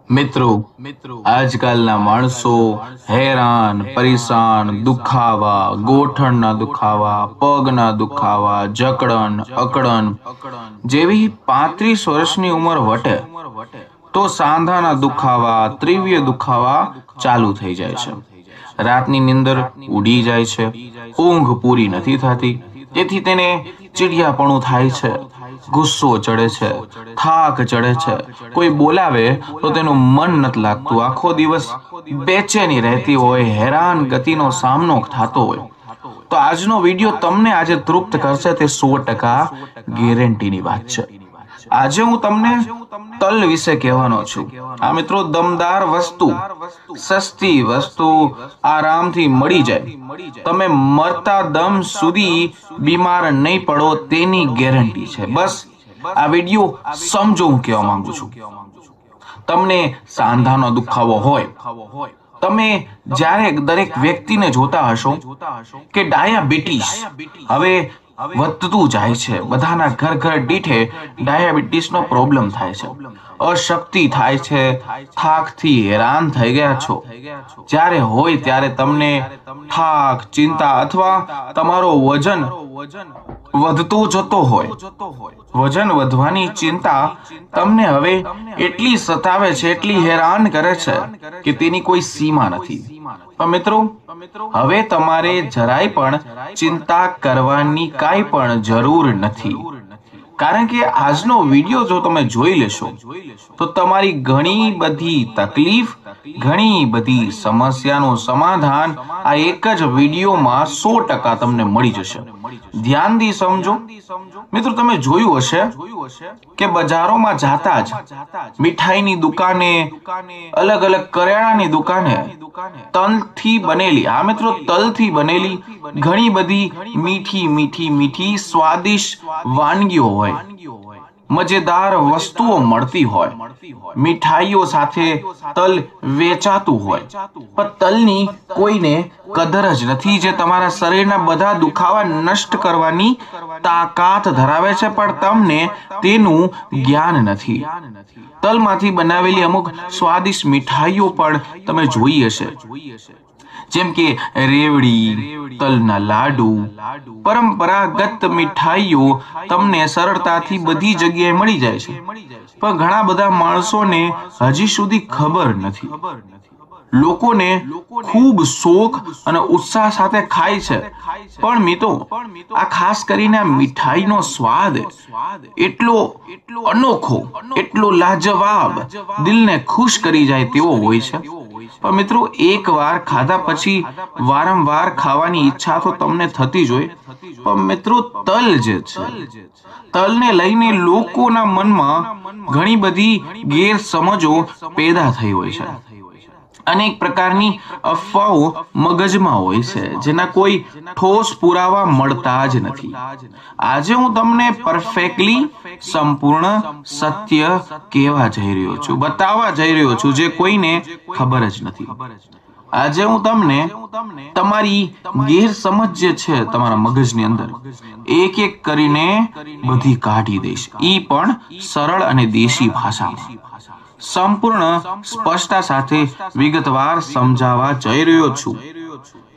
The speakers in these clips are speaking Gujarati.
મિત્રો આજકાલના માણસો હેરાન પરેશાન દુખાવા ગોઠણના દુખાવા પગના દુખાવા જકડન અકડન જેવી 35 વર્ષની ઉંમર વટે તો સાંધાના દુખાવા તીવ્ર દુખાવા ચાલુ થઈ જાય છે। રાતની નીંદર ઉડી જાય છે, ઊંઘ પૂરી નથી થતી, તેથી તેને ચીડિયાપણું થાય છે, ગુસ્સો ચડે છે, થાક ચડે છે, કોઈ બોલાવે તો તેનું મન નથી લાગતું, આખો દિવસ બેચેની રહેતી હોય, હેરાન ગતિનો સામનો થતો હોય। તો આજનો વિડીયો તમને આજે તૃપ્ત કરશે, તે 100% ગેરંટીની વાત છે। આજે હું તમને તલ વિશે કહેવાનો છું। આ મિત્રો દમદાર વસ્તુ, સસ્તી વસ્તુ, આરામથી મળી જાય, તમે મરતા દમ સુધી બીમાર નહીં પડો તેની ગેરંટી છે। બસ આ વિડીયો સમજો હું કહેવા માંગુ છું। તમને સાંધાનો દુખાવો હોય, તમે જ્યારે દરેક વ્યક્તિને જોતા હશો કે ડાયાબિટીસ હવે વધતું જાય છે, બધાના ઘર દીઠે ડાયાબિટીસનો પ્રોબ્લેમ થાય છે, અશક્તિ થાય છે, થાકથી હેરાન થઈ ગયા છો, જ્યારે હોય ત્યારે તમને થાક, ચિંતા અથવા તમારો વજન વધતો જતો હોય, વજન વધવાની ચિંતા તમને હવે એટલી સતાવે છે, એટલી હેરાન કરે છે કે તેની કોઈ સીમા નથી। પણ મિત્રો હવે તમારે જરાય પણ ચિંતા કરવાની કાંઈ પણ જરૂર નથી, કારણ કે આજનો વિડીયો જો તમે જોઈ લેશો તો તમારી ઘણી બધી તકલીફ, ઘણી બધી સમસ્યાનું સમાધાન આ એક જ વિડીયોમાં 100% તમને મળી જશે। ધ્યાનથી સમજો મિત્રો, તમે જોયું હશે કે બજારોમાં જાતા જ મીઠાઈની દુકાને, અલગ અલગ કરિયાણાની દુકાને તલથી બનેલી, આ મિત્રો તલથી બનેલી ઘણી બધી મીઠી સ્વાદિષ્ટ વાનગીઓ હોય, મજેદાર વસ્તુઓ મળતી હોય, મીઠાઈઓ સાથે તલ વેચાતું હોય, પણ તલની કોઈને કદર જ નથી, જે તમારા શરીરના બધા દુખાવા નષ્ટ કરવાની તાકાત ધરાવે છે, પણ તમને તેનું જ્ઞાન નથી। તલમાંથી બનાવેલી અમુક સ્વાદિષ્ટ મીઠાઈઓ પણ તમે જોઈ હશે, જેમ કે રેવડી, તલના લાડુ, પરંપરાગત મીઠાઈઓ તમને સરળતાથી બધી જગ્યાએ મળી જાય છે, પણ ઘણા બધા માણસોને હજી સુધી ખબર નથી। લોકોને ખૂબ શોખ અને ઉત્સાહ સાથે ખાય છે, પણ મિત્રો આ ખાસ કરીને મીઠાઈનો સ્વાદ એટલો અનોખો, એટલો લાજવાબ, દિલને ખુશ કરી જાય તેવો હોય છે, પણ મિત્રો એકવાર ખાધા પછી વારંવાર ખાવાની ઈચ્છા તો તમને થતી જ હોય। પણ મિત્રો તલ જે છે, તલને લઈને લોકોના મનમાં ઘણી બધી ગેરસમજો પેદા થઈ હોય છે, અનેક પ્રકારની અફવાઓ મગજમાં હોય છે, જેના કોઈ ઠોસ પુરાવા મળતા જ નથી। આજે હું તમને પરફેક્ટલી સંપૂર્ણ સત્ય કહેવા જઈ રહ્યો છું, બતાવવા જઈ રહ્યો છું, જે કોઈને ખબર જ નથી। આજે હું તમને તમારી ગેરસમજ જે છે તમારા મગજની અંદર એક એક કરીને બધી કાઢી દઈશ, ઈ પણ સરળ અને દેશી ભાષામાં, સંપૂર્ણ સ્પષ્ટતા સાથે વિગતવાર સમજાવવા જઈ રહ્યો છું।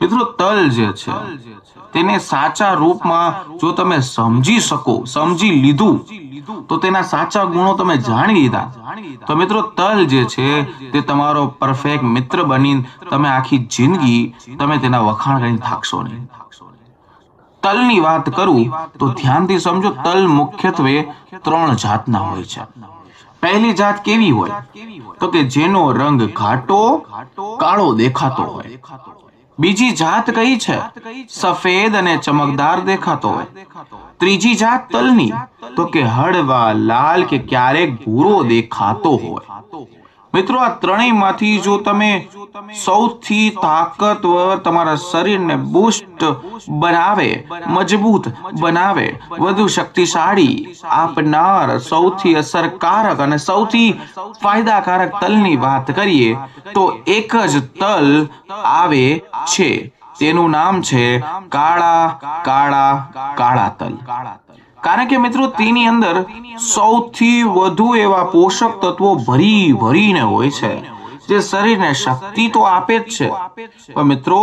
મિત્રો તલ જે છે તેને સાચા રૂપમાં જો તમે સમજી શકો, સમજી લીધું, તો તેના સાચા ગુણો તમે જાણી લીધા, તો મિત્રો તલ જે છે તે તમારો પરફેક્ટ મિત્ર બની તમે આખી જિંદગી તમે તેના વખાણ કરીને થાકશો નહીં। તલની વાત કરું તો ધ્યાનથી સમજો, તલ મુખ્યત્વે 3 જાતના હોય છે। પહેલી જાત કેવી હોય તો કે જેનો રંગ ઘાટો કાળો દેખાતો હોય। બીજી જાત કઈ છે? સફેદ અને ચમકદાર દેખાતો હોય। ત્રીજી જાત તલની તો કે હળવા લાલ કે ક્યારેક ભૂરો દેખાતો હોય। મિત્રો આ ત્રણેયમાંથી જો તમે સૌથી તાકાતવર તમારા શરીરને બૂસ્ટ બનાવે, મજબૂત બનાવે, વધુ શક્તિશાળી આપનાર સૌથી અસરકારક અને સૌથી ફાયદાકારક તલની વાત કરીએ તો એક જ તલ આવે છે, તેનું નામ છે કાળા તલ। કારણ કે મિત્રો તેની અંદર સૌથી વધુ એવા પોષક તત્વો ભરીને હોય છે જે શરીરને શક્તિ તો આપે જ છે, પણ મિત્રો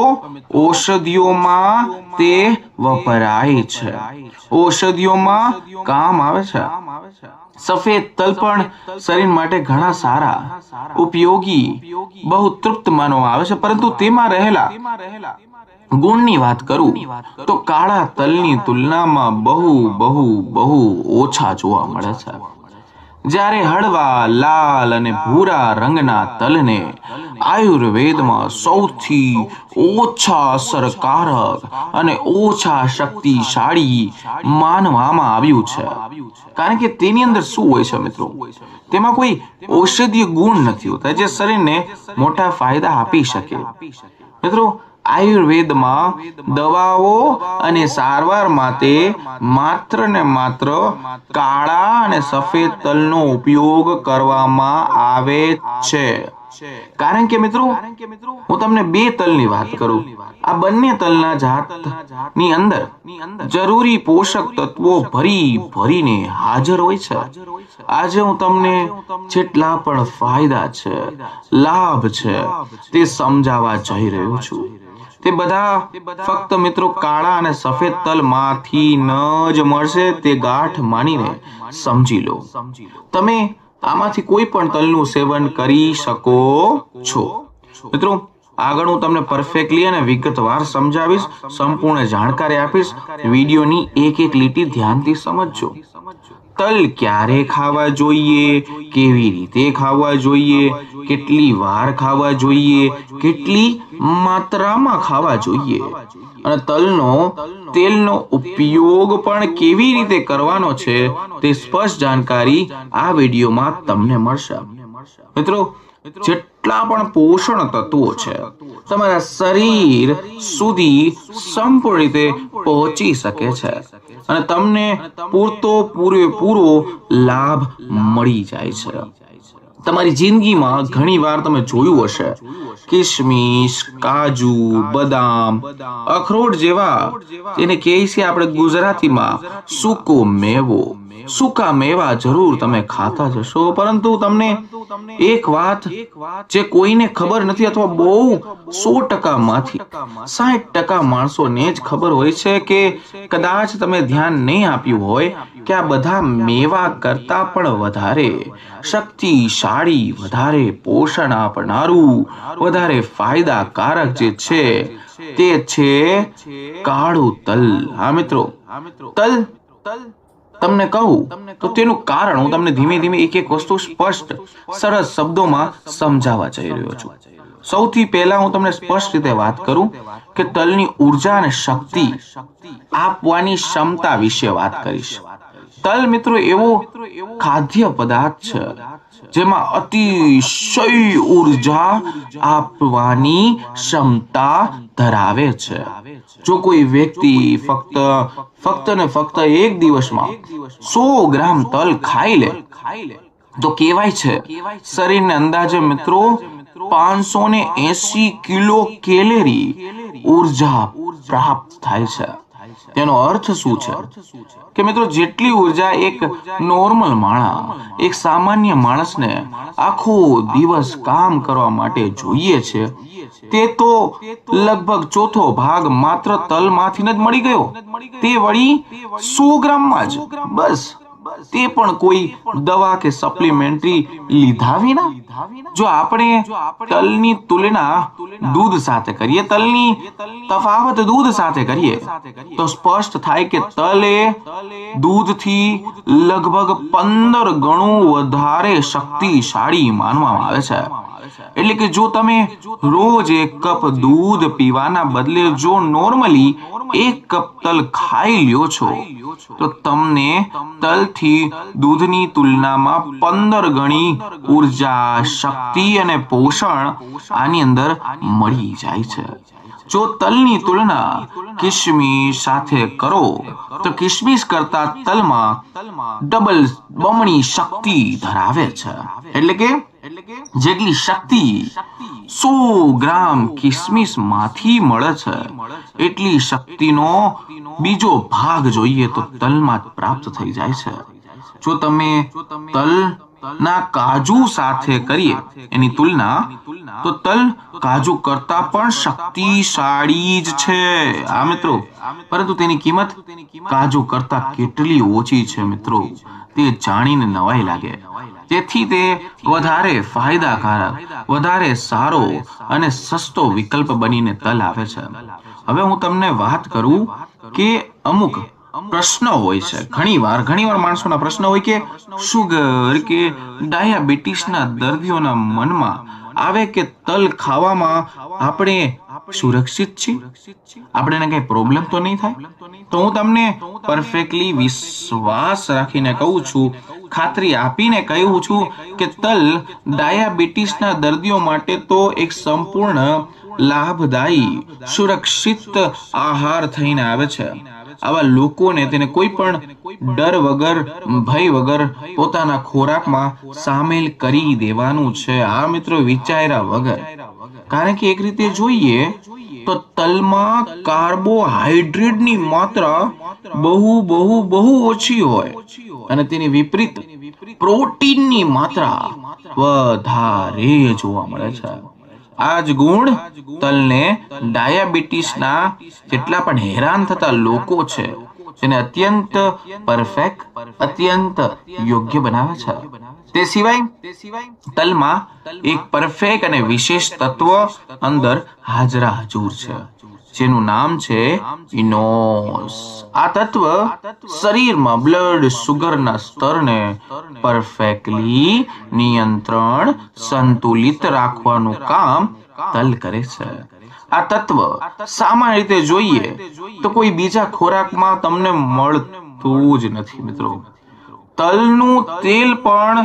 ઔષધિઓમાં તે વપરાય છે, ઔષધિઓમાં કામ આવે છે। સફેદ તલ પણ શરીર માટે ઘણા સારા, ઉપયોગી, બહુ તૃપ્ત માનવામાં આવે છે, પરંતુ તેમાં રહેલા ગુણની વાત કરું તો કાળા તલની તુલનામાં બહુ ઓછા જોવા મળે છે। જ્યારે હળવા લાલ અને ભૂરા રંગના તલને આયુર્વેદમાં સૌથી ઓછા અસરકારક અને ઓછા શક્તિશાળી માનવામાં આવ્યું છે, કારણ કે તેની અંદર શું હોય છે મિત્રો, તેમાં કોઈ ઔષધીય ગુણ નથી હોતા જે શરીરને મોટા ફાયદા આપી શકે। મિત્રો આયુર્વેદમાં દવાઓ અને સારવાર માટે માત્ર ને માત્ર કાળા અને સફેદ તલનો ઉપયોગ કરવામાં આવે છે, કારણ કે મિત્રો હું તમને બે તલની વાત કરું, આ બંને તલના જાતની અંદર જરૂરી પોષક તત્વો ભરીને હાજર હોય છે। આજે હું તમને જેટલા પણ ફાયદા છે, લાભ છે, તે સમજાવવા જઈ રહ્યો છું। તે બધા ફક્ત મિત્રો કાળા અને સફેદ તલમાંથી ન જ મળશે, તે ગાંઠ માનીને સમજી લો। તમે આમાંથી કોઈ પણ તલનું સેવન કરી શકો છો। મિત્રો આગળ હું તમને પરફેક્ટલી અને વિગતવાર સમજાવીશ, સંપૂર્ણ જાણકારી આપીશ, વિડીયોની એક લીટી ધ્યાનથી સમજજો। તલ ક્યારે ખાવા જોઈએ, કેવી રીતે ખાવા જોઈએ, કેટલી વાર ખાવા જોઈએ, કેટલી માત્રામાં ખાવા જોઈએ અને તેલનો ઉપયોગ પણ કેવી રીતે કરવાનો છે તે સ્પષ્ટ જાણકારી આ વિડીયોમાં તમને મળશે। મિત્રો જેટલા પણ પોષણ તત્વો છે તમારા શરીર સુધી સંપૂર્ણ રીતે પહોંચી શકે છે અને તમને પૂરેપૂરો લાભ મળી જાય છે। તમારી જિંદગીમાં ઘણી વાર તમે જોયું હશે, કિશમિશ, કાજુ, બદામ, અખરોટ જેવા, એને કહે છે આપણે ગુજરાતીમાં સૂકા મેવા જરૂર તમે ખાતા જશો, પરંતુ તમને એક વાત જે કોઈને ખબર નથી અથવા બહુ 100%માંથી 60% માણસોને જ ખબર હોય છે કે કદાચ તમે ધ્યાન નહીં આપ્યું હોય કે આ બધા મેવા કરતા પણ વધારે શક્તિશાળી, વધારે પોષણ આપનારું, વધારે ફાયદાકારક જે છે તે છે કાળું તલ। હા મિત્રો, તલ તમને કહું તો તેનું કારણ હું તમને ધીમે એક વસ્તુ સ્પષ્ટ સરસ શબ્દોમાં સમજાવવા જઈ રહ્યો છું। સૌથી પહેલા હું તમને સ્પષ્ટ રીતે વાત કરું કે તલની ઉર્જા અને શક્તિ આપવાની ક્ષમતા વિશે વાત કરીશ। તલ મિત્રો એવો ખાદ્ય પદાર્થ છે જેમાં અતિશય ઉર્જા આપવાની ક્ષમતા ધરાવે છે। જો કોઈ વ્યક્તિ ફક્ત એક દિવસમાં 100 ગ્રામ તલ ખાઈ લે તો કહેવાય છે શરીરને અંદાજે મિત્રો 580 કિલો કેલરી ઉર્જા પ્રાપ્ત થાય છે। તેનો અર્થ શું છે કે મિત્રો જેટલી ઉર્જા એક નોર્મલ માણસ, એક સામાન્ય માણસને આખો દિવસ કામ કરવા માટે જોઈએ છે, તે તો લગભગ ચોથો ભાગ માત્ર તલમાંથી જ મળી ગયો, તે વળી 100 ગ્રામમાં જ, બસ, તે પણ કોઈ દવા કે સપ્લિમેન્ટરી લીધા વિના। જો આપણે તલની તુલના દૂધ સાથે કરીએ, તલની તફાવત દૂધ સાથે કરીએ તો સ્પષ્ટ થાય કે તલ એ દૂધથી લગભગ 15 ગણું વધારે શક્તિશાળી માનવામાં આવે છે। એટલે કે જો તમે રોજ 1 કપ દૂધ પીવાના બદલે જો નોર્મલી 1 કપ તલ ખાઈ લ્યો છો તો તમને તલથી દૂધની તુલનામાં 15 ગણી ઉર્જા, શક્તિ અને પોષણ આની અંદર મળી જાય છે। જો તલની તુલના કિશમિશ સાથે કરો તો કિશમિશ કરતા તલમાં બમણી શક્તિ ધરાવે છે. એટલે કે જેટલી શક્તિ 100 ગ્રામ કિશમિશ માંથી મળે છે એટલી શક્તિનો બીજો ભાગ જોઈએ તો તલમાં પ્રાપ્ત થઈ જાય છે. જો તમે તલ ના કાજુ સાથે કરીએ એની તુલના તો તલ કાજુ કરતા પણ શક્તિશાળી જ છે આ મિત્રો, પરંતુ તેની કિંમત કાજુ કરતા કેટલી ઓછી છે મિત્રો, તે જાણીને નવાઈ લાગે. તેથી તે વધારે ફાયદાકારક, વધારે સારો અને સસ્તો વિકલ્પ બનીને તલ આવે છે. હવે હું તમને વાત કરું કે અમુક પ્રશ્ન હોય છે, ઘણીવાર માણસોના પ્રશ્ન હોય કે શુગર કે ડાયાબિટીસના દર્દીઓના મનમાં આવે કે તલ ખાવામાં આપણે સુરક્ષિત છીએ, આપણે કઈ પ્રોબ્લેમ તો નહીં થાય. તો હું તમને પરફેક્ટલી વિશ્વાસ રાખીને કહું છું, ખાતરી આપીને કહું છું કે તલ ડાયાબિટીસના દર્દીઓ માટે તો એક સંપૂર્ણ લાભદાયી સુરક્ષિત આહાર થઈને આવે છે. આવા લોકોને તેને કોઈ પણ ડર વગર, ભય વગર પોતાના ખોરાકમાં સામેલ કરી દેવાનું છે આ મિત્રો, વિચાર્યા વગર. કારણ કે એક રીતે જોઈએ તો તલમાં કાર્બોહાઈડ્રેટની માત્રા બહુ ઓછી હોય અને તેની વિપરીત પ્રોટીનની માત્રા વધારે જોવા મળે છે. આ જ ગુણ તલને ડાયાબિટીસના જેટલા પણ હેરાન થતા લોકો છે તેને અત્યંત પરફેક્ટ, અત્યંત યોગ્ય બનાવે છે. તે સિવાય તલમાં એક પરફેક્ટ અને વિશેષ તત્વ અંદર હાજર છે જેનું નામ છે ઇનોસ. આ તત્વ શરીરમાં બ્લડ શુગરના સ્તરને પરફેક્ટલી નિયંત્રણ, સંતુલિત રાખવાનું કામ તલ કરે છે. આ તત્વ સામાન્ય રીતે જોઈએ તો કોઈ બીજા ખોરાકમાં તમને મળતું જ નથી મિત્રો. તલનું તેલ પણ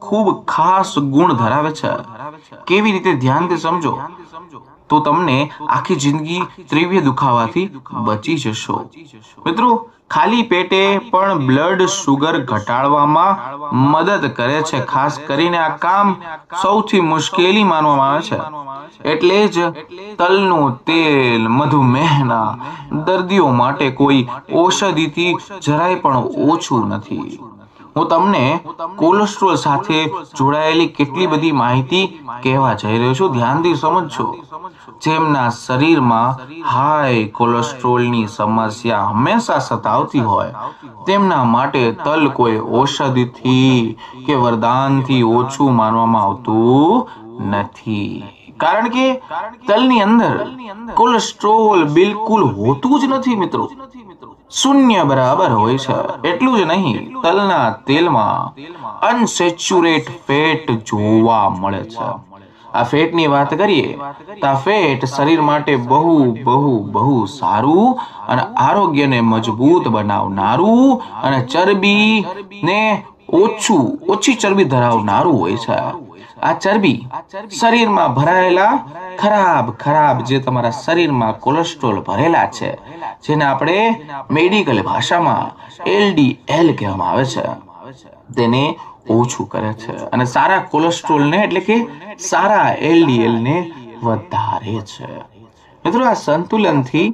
ખૂબ ખાસ ગુણ ધરાવે છે. કેવી રીતે ધ્યાનથી સમજો તો તમને આખી જિંદગી તીવ્ર દુખાવાથી બચી જશો. મિત્રો ખાલી પેટે પણ બ્લડ શુગર ઘટાડવામાં મદદ કરે છે. ખાસ કરીને આ કામ સૌથી મુશ્કેલી માનવામાં આવે છે. એટલે જ તલનું તેલ મધુમેહના દર્દીઓ માટે કોઈ ઔષધિથી જરાય પણ ઓછું નથી. હું તમને કોલેસ્ટ્રોલ સાથે જોડાયેલી કેટલી બધી માહિતી કહેવા જઈ રહ્યો છું, ધ્યાનથી સમજજો. જેમના શરીરમાં હાઈ કોલેસ્ટ્રોલની સમસ્યા હંમેશા સતાવતી હોય તેમના માટે તલ કોઈ ઔષધિથી કે વરદાનથી ઓછું માનવામાં આવતું નથી. કારણ કે તલની અંદર કોલેસ્ટ્રોલ બિલકુલ હોતું જ નથી મિત્રો, શૂન્ય બરાબર હોય છે. એટલું જ નહીં, તલના તેલમાં અનસેચ્યુરેટ ફેટ જોવા મળે છે. આ ફેટની વાત કરીએ તો આ ફેટ શરીર માટે બહુ સારું અને આરોગ્યને મજબૂત બનાવનારું અને ચરબીને ઓછી ચરબી ધરાવનારું હોય છે. આ ચરબી શરીરમાં ભરાયેલા ખરાબ જે તમારા શરીરમાં કોલેસ્ટ્રોલ ભરેલા છે, જેને આપણે મેડિકલ ભાષામાં LDL કહેવામાં આવે છે, તેને ઓછું કરે છે અને સારા કોલેસ્ટ્રોલને એટલે કે સારા LDL ને વધારે છે. મિત્રો આ સંતુલનથી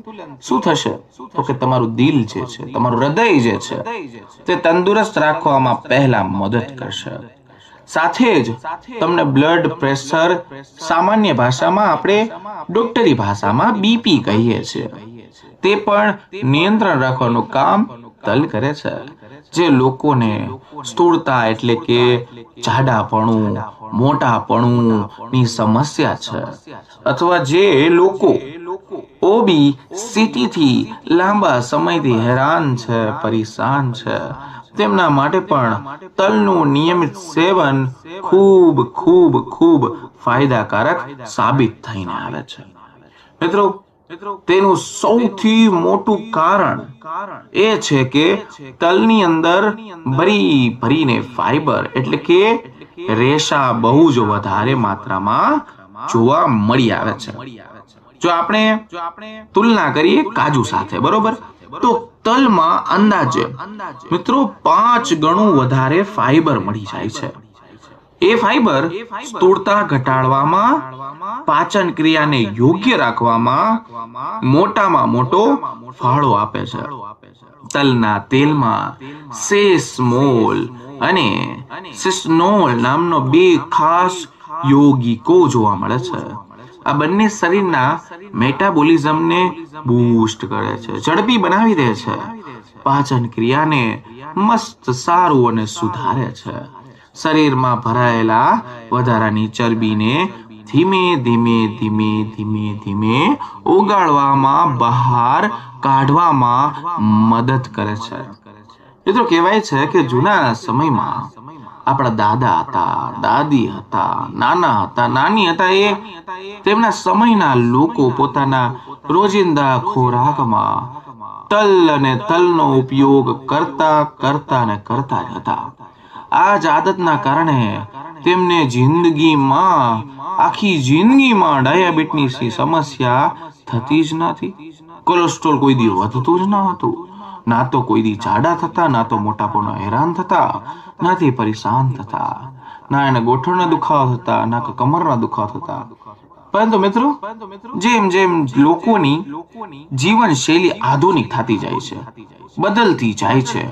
શું થશે તો કે તમારું દિલ જે છે, તમારું હૃદય જે છે તે તંદુરસ્ત રાખવામાં પહેલા મદદ કરશે. સાથે જ તમને બ્લડ પ્રેશર, સામાન્ય ભાષામાં આપણે ડોક્ટરી ભાષામાં BP કહીએ છીએ, તે પણ નિયંત્રણ રાખવાનું કામ તલ કરે છે. જે લોકોને સ્થૂળતા એટલે કે જાડાપણું, મોટાપણુંની સમસ્યા છે, અથવા જે લોકો ઓબેસિટીથી લાંબા સમયથી હેરાન છે, પરેશાન છે, તેમના માટે પણ તલનું નિયમિત સેવન ખૂબ ફાયદાકારક સાબિત થઈને આવે છે. મિત્રો તેનું સૌથી મોટું કારણ એ છે કે તલની અંદર ભરીને ફાઈબર એટલે કે રેશા બહુ જ વધારે માત્રામાં જોવા મળી આવે છે. જો આપણે તુલના કરીએ કાજુ સાથે, બરોબર, તો તલમાં અંદાજે મિત્રો 5 ગણું વધારે ફાઈબર મળી જાય છે. એ ફાઈબર સ્થૂળતા ઘટાડવામાં, પાચન ક્રિયાને યોગ્ય રાખવામાં મોટામાં મોટો ફાળો આપે છે. તલના તેલમાં સેસમોલ અને સિસ્નોલ નામનો 2 ખાસ યૌગિકો જોવા મળે છે. આ બંને શરીરના મેટાબોલિઝમને બૂસ્ટ કરે છે, ઝડપી બનાવી દે છે, પાચન ક્રિયાને મસ્ત સારું અને સુધારે છે. શરીરમાં ભરાયેલા વધારાની ચરબીને ધીમે ધીમે ધીમે ધીમે ધીમે ઓગાળવામાં, બહાર કાઢવામાં મદદ કરે છે. મિત્રો કહેવાય છે કે જૂના સમયમાં આપણા દાદા હતા, દાદી હતા, નાના હતા, નાની હતા, એ તેમના સમયના લોકો પોતાના રોજિંદા ખોરાકમાં તલ અને તલનો ઉપયોગ કરતા જ હતા. આ જ આદતના કારણે તેમને આખી જિંદગીમાં ડાયાબિટીસની સમસ્યા થતી જ નથી. કોલેસ્ટ્રોલ કોઈ દી વધતું જ ન હતું. ના તો કોઈ દી જાડા થતા, ના તો મોટાપાનો હેરાન થતા, નાથી પરેશાન થતા, ના એને ગોઠણના દુખાવા થતા, ના કે કમરના દુખાવા થતા. પરંતુ મિત્રો, જેમ જેમ લોકોની જીવનશૈલી આધુનિક થતી જાય છે, બદલતી જાય છે,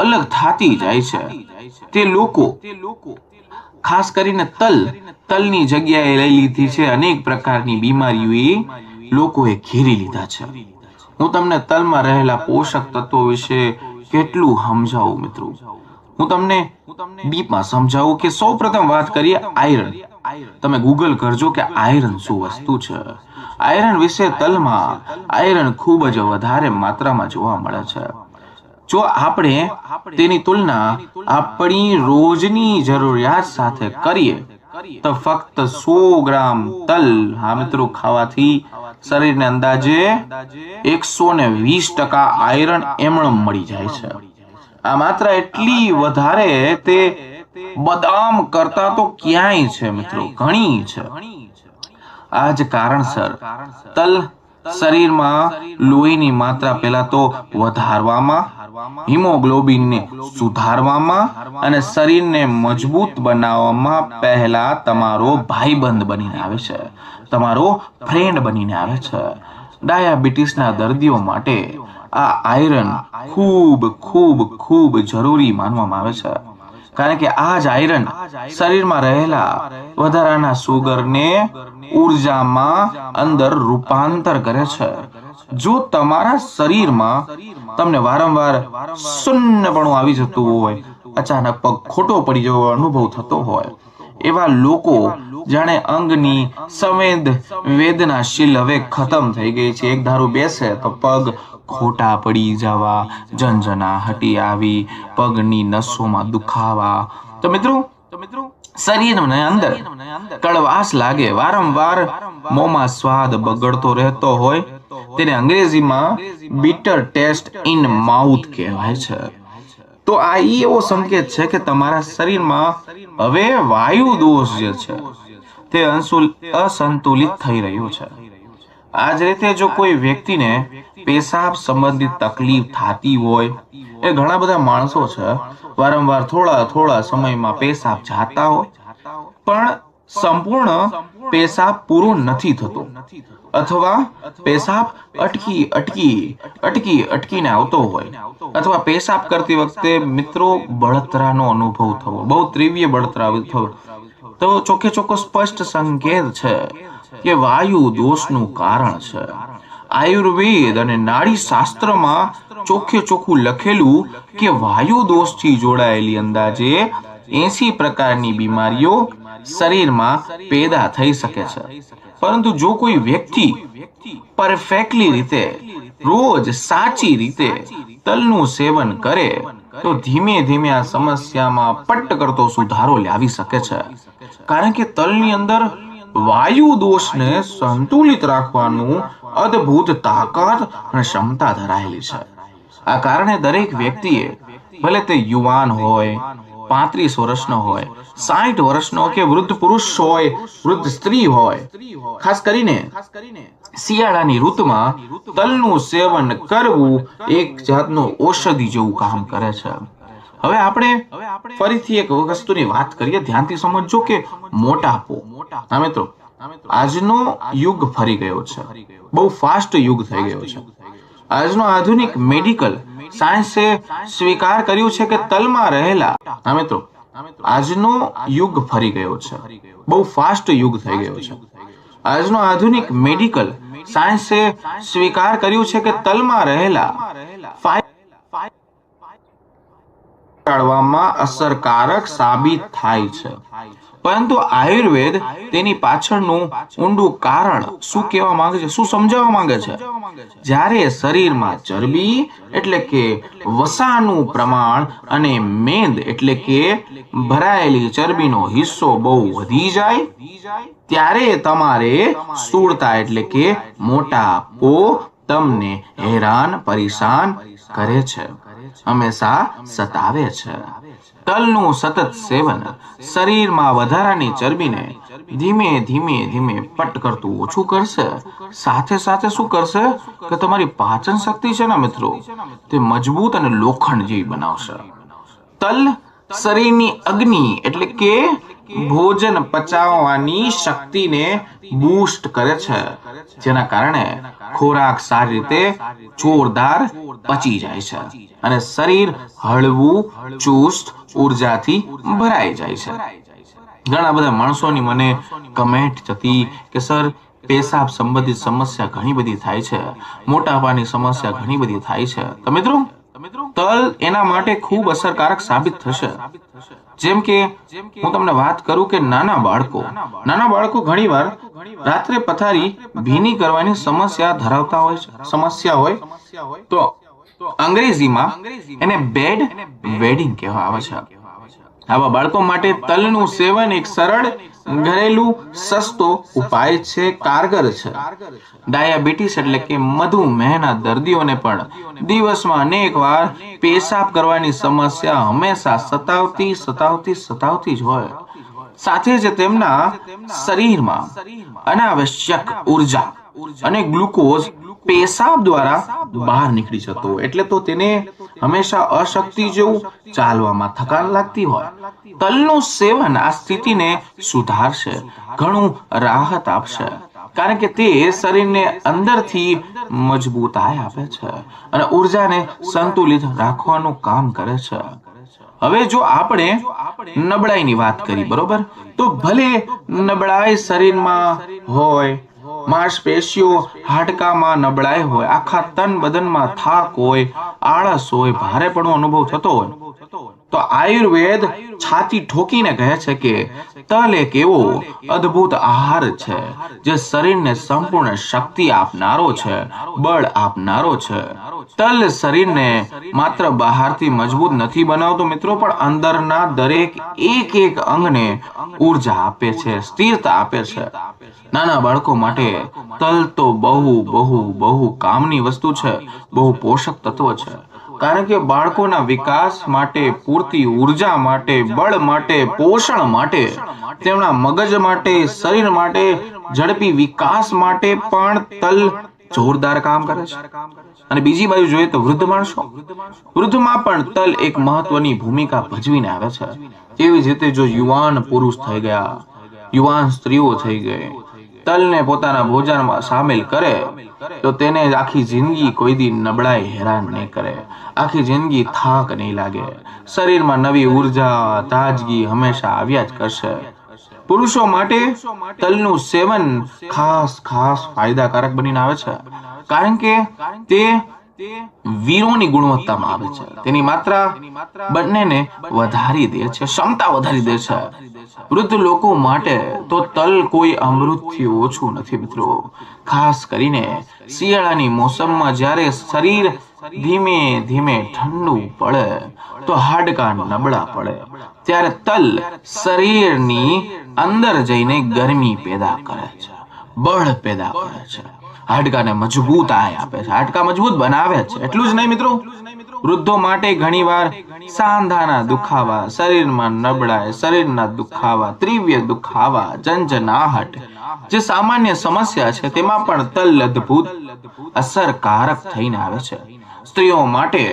અલગ થતી જાય છે, તે લોકો ખાસ કરીને તલની જગ્યાએ લઈ લીધી છે અનેક પ્રકારની બીમારીઓએ લોકોએ ઘેરી લીધા છે. હું તમને તલમાં રહેલા પોષક તત્વો વિશે કેટલું સમજાવું મિત્રો. હું તમને ડીપમાં સમજાવું કે સૌપ્રથમ વાત કરીએ આયરન. તમે ગૂગલ કરજો કે આયરન શું વસ્તુ છે. આયરન વિશે તલમાં આયરન ખૂબ જ વધારે માત્રામાં જોવા મળે છે. જો આપણે તેની તુલના આપણી રોજની જરૂરિયાત સાથે કરીએ તો ફક્ત 100 ગ્રામ તલ મિત્રો ખાવાથી શરીરને અંદાજે 120% આયરન એમણમ મળી જાય છે. આ માત્રા એટલી વધારે તે બદામ કરતા તો ક્યાંય છે મિત્રો, ઘણી છે. આ જ કારણસર તલ શરીરમાં લોહીની માત્રા પહેલા તો વધારવામાં, હિમોગ્લોબિનને સુધારવામાં અને શરીરને મજબૂત બનાવવામાં પહેલા તમારો ભાઈબંધ બનીને આવે છે, તમારો ફ્રેન્ડ બનીને આવે છે. ડાયાબિટીસના દર્દીઓ માટે આ આયરન ખૂબ ખૂબ ખૂબ જરૂરી માનવામાં આવે છે. કારણ કે આ જ આયરન શરીરમાં રહેલા વધારાના સુગરને ઉર્જામાં અંદર રૂપાંતર કરે છે. જો તમારા શરીરમાં તમને વારંવાર શૂન્યપણું આવી જતું હોય, અચાનક પગ ખોટો પડી જવો અનુભવ થતો હોય, એવા લોકો જાણે અંગની વેદનાશીલ હવે ખતમ થઈ ગઈ છે, એક ધારું બેસે તો પગ ખોટા પડી જવા, ઝંઝનાહટી આવી, પગની નસોમાં દુખાવા. તો મિત્રો શરીરને અંદર કડવાશ લાગે, વારંવાર મોંમાં સ્વાદ બગડતો રહેતો હોય, તેને અંગ્રેજીમાં bitter taste in mouth કહેવાય છે. તો આ એવો સંકેત છે કે તમારા શરીરમાં હવે વાયુ દોષ જે છે તે અસંતુલિત થઈ રહ્યું છે. આ જ રીતે જો કોઈ વ્યક્તિને પેશાબ સંબંધિત તકલીફ થતી હોય, એ ઘણા બધા માણસો છે વારંવાર થોડા સમયમાં પેશાબ જાતા હોય, પણ સંપૂર્ણ પેશાબ પૂરો નથી થતો, અથવા પેશાબ અટકીને આવતો હોય, અથવા પેશાબ કરતી વખતે મિત્રો બળતરાનો અનુભવ થવો, બહુ તીવ્ર બળતરા થવો, તો ચોખ્ખો સ્પષ્ટ સંકેત છે કે વાયુ દોષનું કારણ છે. આયુર્વેદ અને નાડી શાસ્ત્રમાં ચોખ્ખું લખેલું કે વાયુ દોષથી જોડાયેલી અંદાજે 80 પ્રકારની બીમારીઓ શરીરમાં પેદા થઈ શકે છે. પરંતુ જો કોઈ વ્યક્તિ પરફેક્ટલી રીતે રોજ સાચી રીતે તલનું સેવન કરે તો ધીમે ધીમે આ સમસ્યામાં પટ્ટ કરતો સુધારો લાવી શકે છે. કારણ કે તલની અંદર વાયુ દોષને સંતુલિત રાખવાનું અદ્ભુત તાકાત અને ક્ષમતા ધરાયેલી છે. આ કારણે દરેક વ્યક્તિએ, ભલે તે યુવાન હોય, 35 વર્ષનો હોય, 60 વર્ષનો કે વૃદ્ધ પુરુષ હોય, વૃદ્ધ સ્ત્રી હોય, ખાસ કરીને શિયાળાની ઋતુમાં તલનું સેવન કરવું એક જાતનું ઔષધિ જેવું કામ કરે છે. હવે આપણે ફરીથી એક વસ્તુની વાત કરીએ, ધ્યાનથી સમજજો કે મોટાપો. હા મિત્રો, આજનો યુગ ફરી ગયો છે, બહુ ફાસ્ટ યુગ થઈ ગયો છે. આજનો આધુનિક મેડિકલ સાયન્સે સ્વીકાર કર્યું છે કે તલમાં રહેલા, હા મિત્રો, આજનો યુગ ફરી ગયો છે, બહુ ફાસ્ટ યુગ થઈ ગયો છે. આજનો આધુનિક મેડિકલ સાયન્સે સ્વીકાર કર્યું છે કે તલમાં રહેલા ટાળવામાં અસરકારક સાબિત થાય છે. પરંતુ આયુર્વેદ તેની પાછળનું ઊંડું કારણ શું કહેવા માંગે છે, શું સમજાવવા માંગે છે? જ્યારે શરીરમાં ચરબી એટલે કે વસાનું પ્રમાણ અને મેદ એટલે કે ભરાયેલી ચરબીનો હિસ્સો બહુ વધી જાય ત્યારે તમારે સ્થૂળતા એટલે કે મોટાપો તમને હેરાન પરેશાન કરે છે, હંમેશા સતાવે છે. તલનું સતત સેવન શરીરમાં વધારાની ચરબીને ધીમે ધીમે ધીમે પટ કરતું ઓછું કરશે. સાથે સાથે શું કરશે કે તમારી પાચન શક્તિ છે ને મિત્રો, તે મજબૂત અને લોખંડ જેવી બનાવશે. તલ શરીરની અગ્નિ એટલે કે ભોજન પચાવવાની શક્તિને બૂસ્ટ કરે છે, જેના કારણે ખોરાક સારી રીતે જોરદાર પચી જાય છે અને શરીર હળવું ચુસ્ત ઉર્જાથી ભરાઈ જાય છે. ઘણા બધા માણસોની મને કમેન્ટ થતી કે સર પેશાબ સંબંધિત સમસ્યા ઘણી બધી થાય છે, મોટાપાની સમસ્યા ઘણી બધી થાય છે. તો મિત્રો તલ એના માટે ખૂબ અસરકારક સાબિત થશે. જેમ કે હું તમને વાત કરું કે નાના બાળકો ઘણીવાર રાત્રે પથારી ભીની કરવાની સમસ્યા હોય તો અંગ્રેજીમાં એને બેડ વેડિંગ કહેવામાં આવે છે. આવા બાળકો માટે તલનું સેવન એક સરળ ઘરેલું સસ્તો ઉપાય છે, કારગર છે. ડાયાબિટીસ એટલે કે મધુમેહના દર્દીઓને પણ દિવસમાં અનેક વાર પેશાબ કરવાની સમસ્યા હંમેશા સતાવતી જ હોય. સાથે જ તેમના શરીરમાં અનાવશ્યક ઉર્જા અને ગ્લુકોઝ પેશાબ દ્વારા બહાર નીકળી જતો હોય, એટલે તો તેને હંમેશા અશક્તિ જેવું, ચાલવામાં થકાન લાગતી હોય. તલનું સેવન આ સ્થિતિને સુધારશે, ઘણું રાહત આપશે, કારણ કે તે શરીરને અંદરથી મજબૂતાઈ આપે છે અને ઉર્જાને સંતુલિત રાખવાનું કામ કરે છે. હવે જો આપણે નબળાઈની વાત કરી, બરોબર, તો ભલે નબળાઈ શરીરમાં હોય, માંસપેશીઓ હાડકામાં નબળાઈ હોય, આખા તન બદનમાં થાક હોય, આળસ હોય, ભારેપણું અનુભવ થતો હોય, તો આયુર્વેદ છાતી ઠોકીને કહે છે કે તલ એક એવો અદ્ભુત આહાર છે જે શરીરને સંપૂર્ણ શક્તિ આપનારો છે, બળ આપનારો છે. તલ શરીરને માત્ર બહારથી મજબૂત નથી બનાવતો મિત્રો, પણ અંદરના દરેક એક અંગને ઉર્જા આપે છે, સ્થિરતા આપે છે. નાના બાળકો માટે તલ તો બહુ કામની વસ્તુ છે, બહુ પોષક તત્વ છે, કારણ કે બાળકોના વિકાસ માટે, પૂરતી ઉર્જા માટે, બળ માટે, પોષણ માટે, તેમના મગજ માટે, શરીર માટે, ઝડપી વિકાસ માટે પણ તલ જોરદાર કામ કરે છે. અને બીજી બાજુ જોઈએ તો વૃદ્ધમાં પણ તલ એક મહત્વની ભૂમિકા ભજવીને આવે છે. એવી જ રીતે જો યુવાન પુરુષ થઈ ગયા, યુવાન સ્ત્રીઓ થઈ ગઈ, તલને પોતાના ભોજનમાં સામેલ કરે તો તેને આખી જિંદગી કોઈ દી નબળાઈ હેરાન નહીં કરે, આખી જિંદગી થાક નહીં લાગે, શરીરમાં નવી ઉર્જા, તાજગી હંમેશા આવ્યા જ કરશે. પુરુષો માટે તલનું સેવન ખાસ ફાયદાકારક બનીને આવે છે, કારણ કે તે વીરોની ગુણવત્તામાં આવે છે. તેની માત્રા બંનેને વધારી દે છે, ક્ષમતા વધારી દે છે. વૃદ્ધ લોકો માટે તો તલ કોઈ અમૃતથી ઓછું નથી મિત્રો. ખાસ કરીને શિયાળાની મોસમમાં જ્યારે શરીર ધીમે ધીમે ઠંડુ પડે તો હાડકા નબળા પડે, ત્યારે તલ શરીરની અંદર જઈને ગરમી પેદા કરે છે, બળ પેદા કરે છે, હાડકાને મજબૂતાઈ આપે છે, હાડકા મજબૂત બનાવે છે. એટલું જ નહીં મિત્રો, વૃદ્ધો માટે ઘણીવાર સાંધાના દુખાવા, શરીરમાં નબળાઈ, શરીરના દુખાવા, તીવ્ર દુખાવા, ઝંઝનાહટ જે સામાન્ય સમસ્યા છે તેમાં પણ તલ અદ્ભુત અસરકારક થઈને આવે છે. સ્ત્રીઓ માટે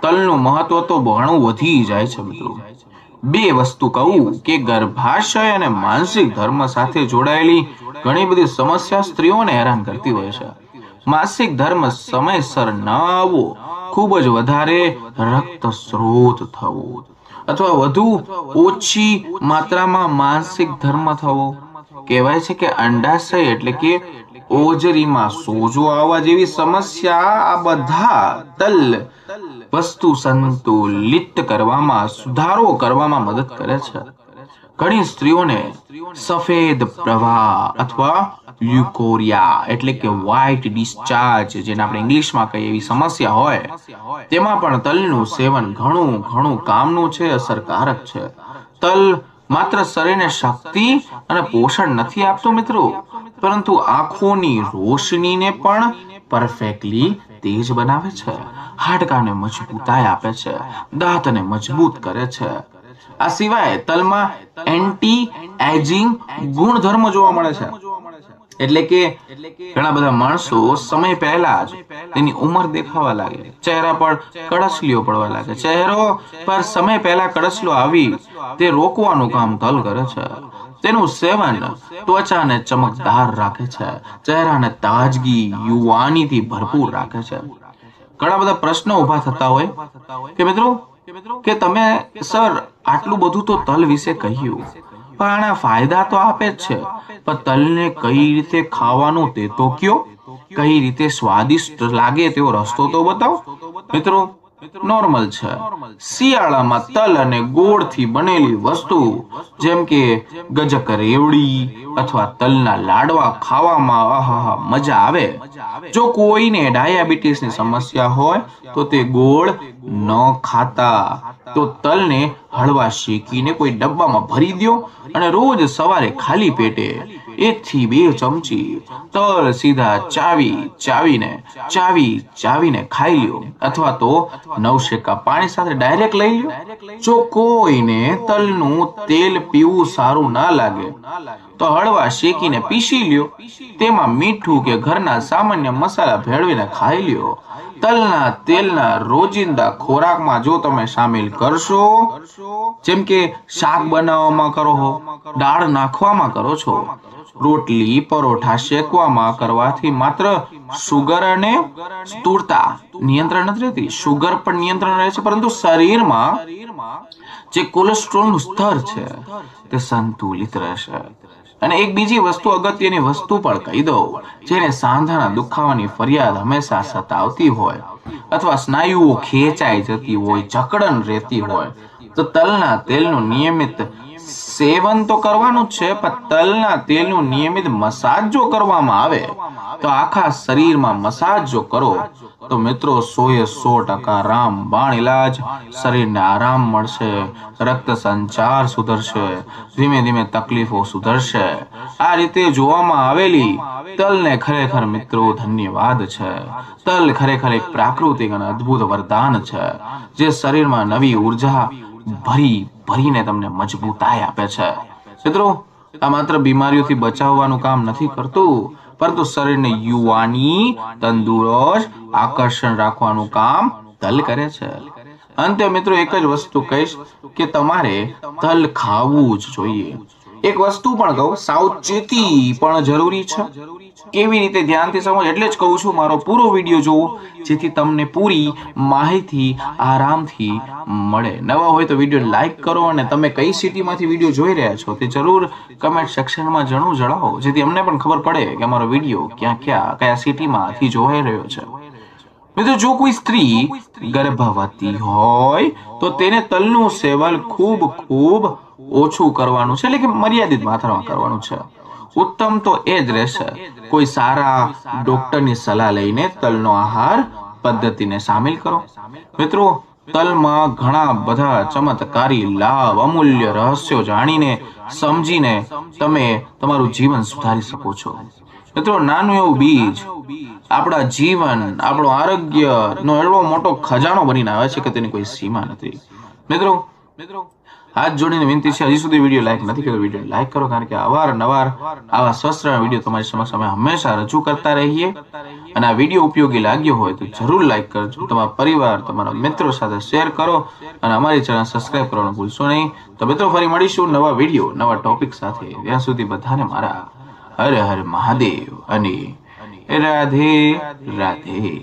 તલનું મહત્વ તો ઘણું વધી જાય છે મિત્રો. બે વસ્તુ કહું કે ગર્ભાશય અને માનસિક ધર્મ સાથે જોડાયેલી ઘણી બધી સમસ્યા સ્ત્રીઓને હેરાન કરતી હોય છે. માસિક ધર્મ સમયસર ન આવવો, ખૂબ જ વધારે રક્ત સ્ત્રોત થવો અથવા વધુ ઓછી માત્રામાં માનસિક ધર્મ થવો, કહેવાય છે કે અંડાશય એટલે કે ઓજરીમાં સોજો આવવા જેવી સમસ્યા, આ બધા તલ વસ્તુ સંતુલિત કરવામાં, સુધારો કરવામાં મદદ કરે છે. ઘણી સ્ત્રીઓને સફેદ પ્રવાહ અથવા લ્યુકોરિયા એટલે કે વ્હાઇટ ડિસ્ચાર્જ જેને આપણે ઇંગ્લિશમાં કહીએ એવી સમસ્યા હોય, તેમાં પણ તલનું સેવન ઘણું કામનું છે, અસરકારક છે. તલ માત્ર શરીરને શક્તિ અને પોષણ નથી આપતું મિત્રો, પરંતુ આંખોની રોશનીને પણ પરફેક્ટલી તેજ બનાવે છે, હાડકાને મજબૂતાઈ આપે છે, દાંતને મજબૂત કરે છે. આ સિવાય તલમાં એન્ટી એજિંગ ગુણધર્મ જોવા મળે છે. એટલે કે ઘણા બધા માણસો સમય પહેલા જ તેની ઉંમર દેખાવા લાગે, ચહેરા પર કડછલીઓ પડવા લાગે. ચહેરો પર સમય પહેલા કડછલો આવી તે રોકવાનું કામ તલ કરે છે. તેનું સેવન ત્વચાને ચમકદાર રાખે છે, ચહેરાને તાજગી, યુવાનીથી ભરપૂર રાખે છે. ઘણા બધા પ્રશ્નો ઉભા થતા હોય કે મિત્રો કે તમે સર આટલું બધું તો તલ વિશે કહ્યું, પણ આના ફાયદા તો આપે જ છે, પણ તલને કઈ રીતે ખાવાનું તે તો કયો, કઈ રીતે સ્વાદિષ્ટ લાગે તેવો રસ્તો તો બતાવો. મિત્રો નોર્મલ છે. શિયાળામાં તલ અને ગોળથી બનેલી વસ્તુ જેમ કે ગજક રેવડી અથવા તલના લાડવા ખાવામાં આહાહા મજા આવે. જો કોઈને ડાયાબિટીસની સમસ્યા હોય તો તે ગોળ ન ખાતા તો તલને હળવા શેકીને કોઈ ડબ્બામાં ભરી દો અને રોજ સવારે ખાલી પેટે 1 થી 2 ચમચી તલ સીધા ચાવીને ખાઈ લ્યો, અથવા તો નવશેકા પાણી સાથે ડાયરેક્ટ લઈ લ્યો. જો કોઈને તલનું તેલ પીવું સારું ના લાગે તો હળવા શેકીને પીસી લ્યો, તેમાં મીઠું કે ઘરના સામાન્ય મસાલા ભેળવીને ખાઈ લ્યો. તલના તેલના રોજિંદા ખોરાકમાં જો તમે સામેલ કરશો, જેમ કે શાક બનાવવામાં કરો છો, દાળ નાખવામાં કરો છો, રોટલી પરોઠા શેકવામાં કરવાથી માત્ર શુગર અને સ્થૂળતા નિયંત્રણ નથી રહેતી, શુગર પણ નિયંત્રણ રહે છે, પરંતુ શરીરમાં જે કોલેસ્ટ્રોલનું સ્તર છે તે સંતુલિત રહેશે. અને એક બીજી વસ્તુ, અગત્યની વસ્તુ પણ કહી દઉં, જેને સાંધાના દુખાવાની ફરિયાદ હંમેશા સતાવતી હોય અથવા સ્નાયુઓ ખેંચાઈ જતી હોય, જકડન રહેતી હોય, તો તલના તેલનું નિયમિત સેવન તો કરવાનું જ છે, પણ તલના તેલનું નિયમિત મસાજ જો કરવામાં આવે તો આખા શરીરમાં મસાજ જો કરો તો મિત્રો 100% રામબાણ ઇલાજ. શરીરને આરામ મળશે, રક્ત સંચાર સુધરશે, ધીમે ધીમે તકલીફો સુધરશે. આ રીતે જોવામાં આવેલી તલને ખરેખર મિત્રો ધન્યવાદ છે. તલ ખરેખર એક પ્રાકૃતિક અને અદ્ભુત વરદાન છે, જે શરીરમાં નવી ઉર્જા ભરીને તમને મજબૂતાઈ આપે છે. મિત્રો આ માત્ર બીમારીઓથી બચાવવાનું કામ નથી કરતું, પરંતુ શરીરને યુવાની, તંદુરસ્ત, આકર્ષણ રાખવાનું કામ તલ કરે છે. અંતે મિત્રો એક જ વસ્તુ કહીશ કે તમારે તલ ખાવું જ જોઈએ. એક વસ્તુ પણ કહું, સાવચેતી પણ જરૂરી છે. કેવી રીતે ધ્યાનથી સમજ, એટલે જ કહું છું મારો પૂરો વિડીયો જોવો, જેથી તમને પૂરી માહિતી આરામથી મળે. નવા હોય તો વિડીયો લાઈક કરો અને તમે કઈ સિટીમાંથી વિડીયો જોઈ રહ્યા છો તે જરૂર કમેન્ટ સેક્શનમાં જણાવો, જેથી અમને પણ ખબર પડે કે અમારો વિડીયો કયા સિટીમાંથી જોવાઈ રહ્યો છે. મિત્રો જો કોઈ સ્ત્રી ગર્ભવતી હોય તો તેને તલનું સેવન ખૂબ ઓછું કરવાનું છે, એટલે કે મર્યાદિત માત્રામાં કરવાનું છે. ઉત્તમ તો એ જ રહેશે કોઈ સારા ડોક્ટરની સલાહ લઈને તલનો આહાર પદ્ધતિને સામેલ કરો. મિત્રો તલમાં ઘણા બધા ચમત્કારી લાભ, અમૂલ્ય રહસ્યો જાણીને સમજીને તમે તમારું જીવન સુધારી શકો છો. મિત્રો નાનું એવું બીજ આપણા જીવન, આપણું આરોગ્ય નો એવો મોટો ખજાનો બનીને આવે છે કે તેની કોઈ સીમા નથી. મિત્રો હાથ જોડીને વિનંતી છે, હજી સુધી વિડીયો લાઈક નથી કર્યો, વિડીયો લાઈક કરો, કારણ કે અવારનવાર આવા સ્વસ્થ વિડીયો તમારી સમક્ષ અમે હંમેશા રજૂ કરતા રહીએ. અને આ વિડીયો ઉપયોગી લાગ્યો હોય તો જરૂર લાઈક કરજો, તમારા પરિવાર, તમારા મિત્રો સાથે શેર કરો અને અમારી ચેનલ સબસ્ક્રાઇબ કરવાનું ભૂલશો નહીં. તો મિત્રો ફરી મળીશું નવા વિડીયો, નવા ટોપિક સાથે. ત્યાં સુધી બધાને મારા હર હર મહાદેવ અને રાધે રાધે.